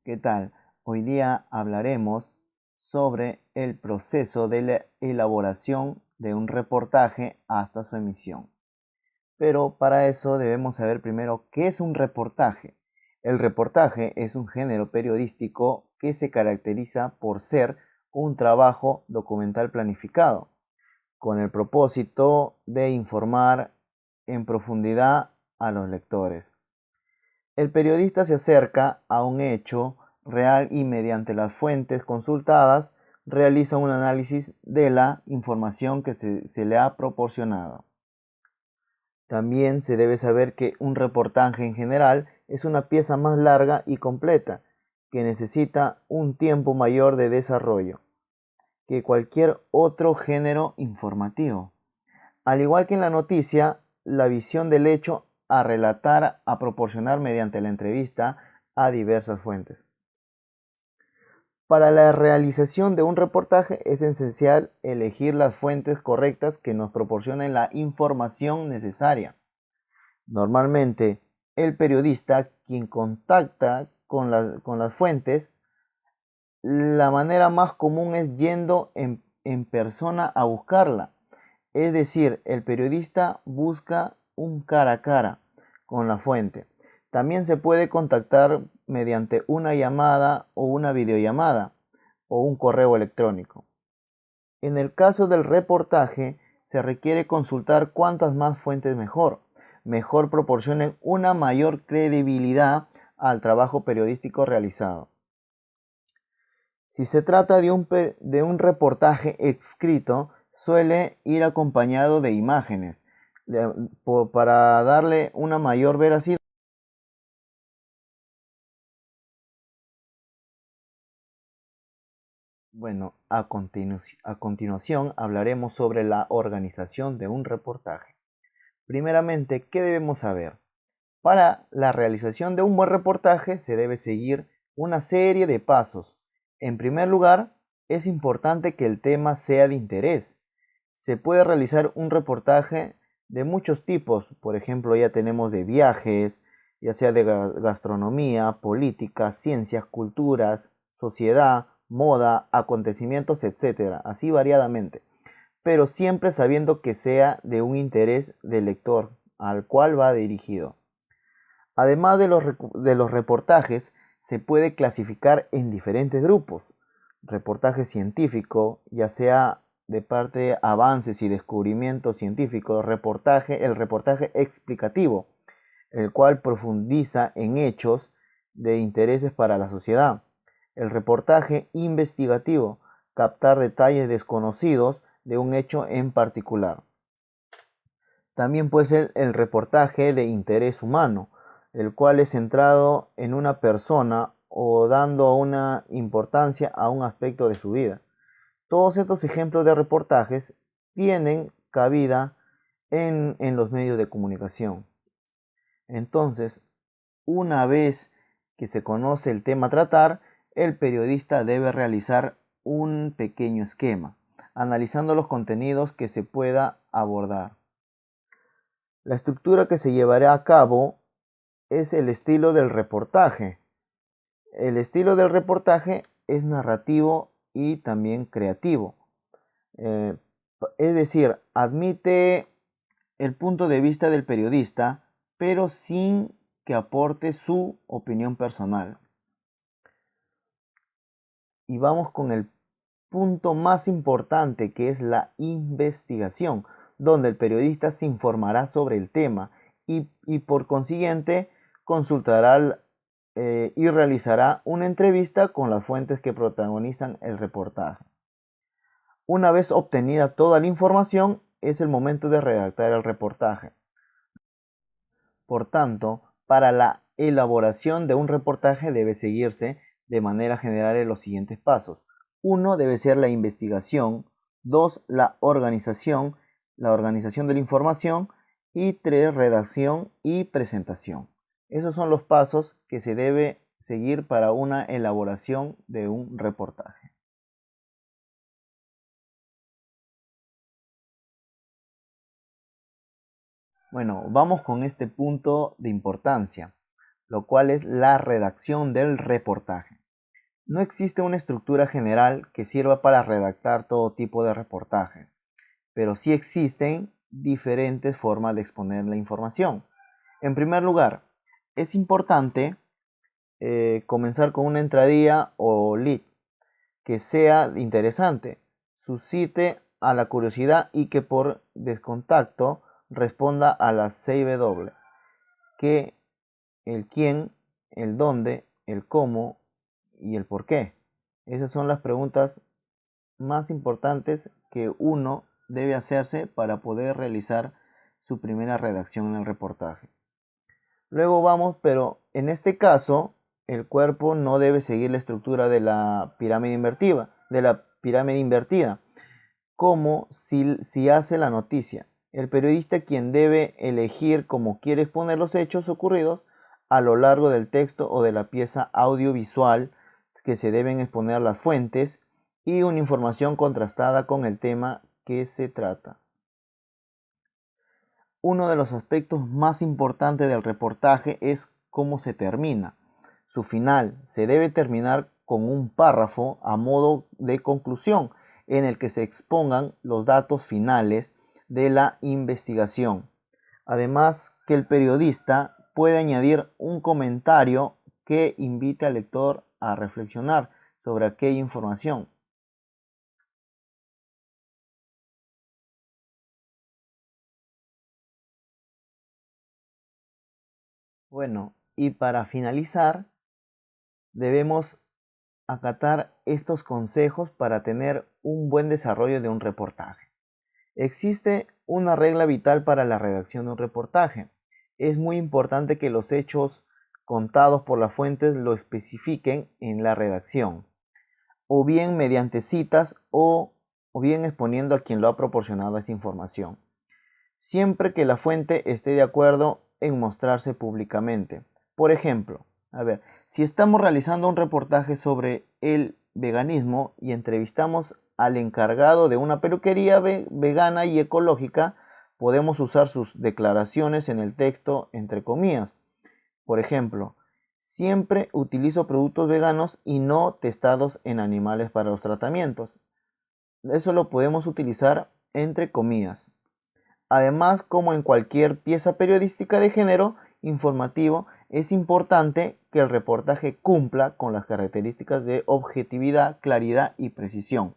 ¿Qué tal? Hoy día hablaremos sobre el proceso de la elaboración de un reportaje hasta su emisión. Pero para eso debemos saber primero qué es un reportaje. El reportaje es un género periodístico que se caracteriza por ser un trabajo documental planificado, con el propósito de informar en profundidad a los lectores. El periodista se acerca a un hecho real y mediante las fuentes consultadas realiza un análisis de la información que se le ha proporcionado. También se debe saber que un reportaje en general es una pieza más larga y completa, que necesita un tiempo mayor de desarrollo que cualquier otro género informativo. Al igual que en la noticia, la visión del hecho a relatar, a proporcionar mediante la entrevista a diversas fuentes. Para la realización de un reportaje es esencial elegir las fuentes correctas que nos proporcionen la información necesaria. Normalmente, el periodista, quien contacta con las fuentes, la manera más común es yendo en persona a buscarla. Es decir, el periodista busca un cara a cara con la fuente. También se puede contactar mediante una llamada o una videollamada o un correo electrónico. En el caso del reportaje, se requiere consultar cuantas más fuentes mejor. Mejor proporcionen una mayor credibilidad al trabajo periodístico realizado. Si se trata de un reportaje escrito, suele ir acompañado de imágenes para darle una mayor veracidad. Bueno, a continuación hablaremos sobre la organización de un reportaje. Primeramente, ¿qué debemos saber? Para la realización de un buen reportaje se debe seguir una serie de pasos. En primer lugar, es importante que el tema sea de interés. Se puede realizar un reportaje de muchos tipos, por ejemplo, ya tenemos de viajes, ya sea de gastronomía, política, ciencias, culturas, sociedad, moda, acontecimientos, etcétera, así variadamente, pero siempre sabiendo que sea de un interés del lector al cual va dirigido. Además de los reportajes, se puede clasificar en diferentes grupos. Reportaje científico, ya sea de parte de avances y descubrimientos científicos, el reportaje explicativo, el cual profundiza en hechos de intereses para la sociedad. El reportaje investigativo, captar detalles desconocidos de un hecho en particular. También puede ser el reportaje de interés humano, el cual es centrado en una persona o dando una importancia a un aspecto de su vida. Todos estos ejemplos de reportajes tienen cabida en los medios de comunicación. Entonces, una vez que se conoce el tema a tratar, el periodista debe realizar un pequeño esquema, analizando los contenidos que se pueda abordar. La estructura que se llevará a cabo es el estilo del reportaje. El estilo del reportaje es narrativo y también creativo. Eh, es decir, admite el punto de vista del periodista, pero sin que aporte su opinión personal. Y vamos con el punto más importante, que es la investigación, donde el periodista se informará sobre el tema y por consiguiente consultará y realizará una entrevista con las fuentes que protagonizan el reportaje. Una vez obtenida toda la información, es el momento de redactar el reportaje. Por tanto, para la elaboración de un reportaje debe seguirse de manera general los siguientes pasos. Uno debe ser la investigación, dos, la organización de la información y tres, redacción y presentación. Esos son los pasos que se debe seguir para una elaboración de un reportaje. Bueno, vamos con este punto de importancia. lo cual es la redacción del reportaje. No existe una estructura general que sirva para redactar todo tipo de reportajes, pero sí existen diferentes formas de exponer la información. En primer lugar, es importante comenzar con una entradilla o lead que sea interesante, suscite a la curiosidad y que por descontacto responda a las 6W, que el quién, el dónde, el cómo y el por qué. Esas son las preguntas más importantes que uno debe hacerse para poder realizar su primera redacción en el reportaje. Luego vamos, pero en este caso el cuerpo no debe seguir la estructura de la pirámide invertida, como si hace la noticia. El periodista quien debe elegir cómo quiere exponer los hechos ocurridos a lo largo del texto o de la pieza audiovisual, que se deben exponer las fuentes y una información contrastada con el tema que se trata. Uno de los aspectos más importantes del reportaje es cómo se termina. Su final se debe terminar con un párrafo a modo de conclusión en el que se expongan los datos finales de la investigación. Además, que el periodista puede añadir un comentario que invite al lector a reflexionar sobre aquella información. Bueno, y para finalizar, debemos acatar estos consejos para tener un buen desarrollo de un reportaje. Existe una regla vital para la redacción de un reportaje. Es muy importante que los hechos contados por las fuentes lo especifiquen en la redacción, o bien mediante citas o bien exponiendo a quien lo ha proporcionado esta información, siempre que la fuente esté de acuerdo en mostrarse públicamente. Por ejemplo, si estamos realizando un reportaje sobre el veganismo y entrevistamos al encargado de una peluquería vegana y ecológica, podemos usar sus declaraciones en el texto entre comillas. Por ejemplo, siempre utilizo productos veganos y no testados en animales para los tratamientos. Eso lo podemos utilizar entre comillas. Además, como en cualquier pieza periodística de género informativo, es importante que el reportaje cumpla con las características de objetividad, claridad y precisión.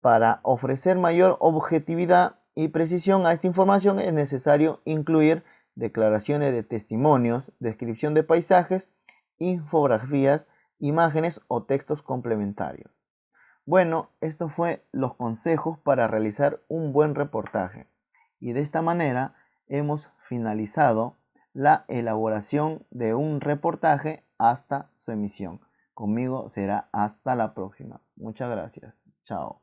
Para ofrecer mayor objetividad y precisión a esta información es necesario incluir declaraciones de testimonios, descripción de paisajes, infografías, imágenes o textos complementarios. Bueno, estos fueron los consejos para realizar un buen reportaje. Y de esta manera hemos finalizado la elaboración de un reportaje hasta su emisión. Conmigo será hasta la próxima. Muchas gracias. Chao.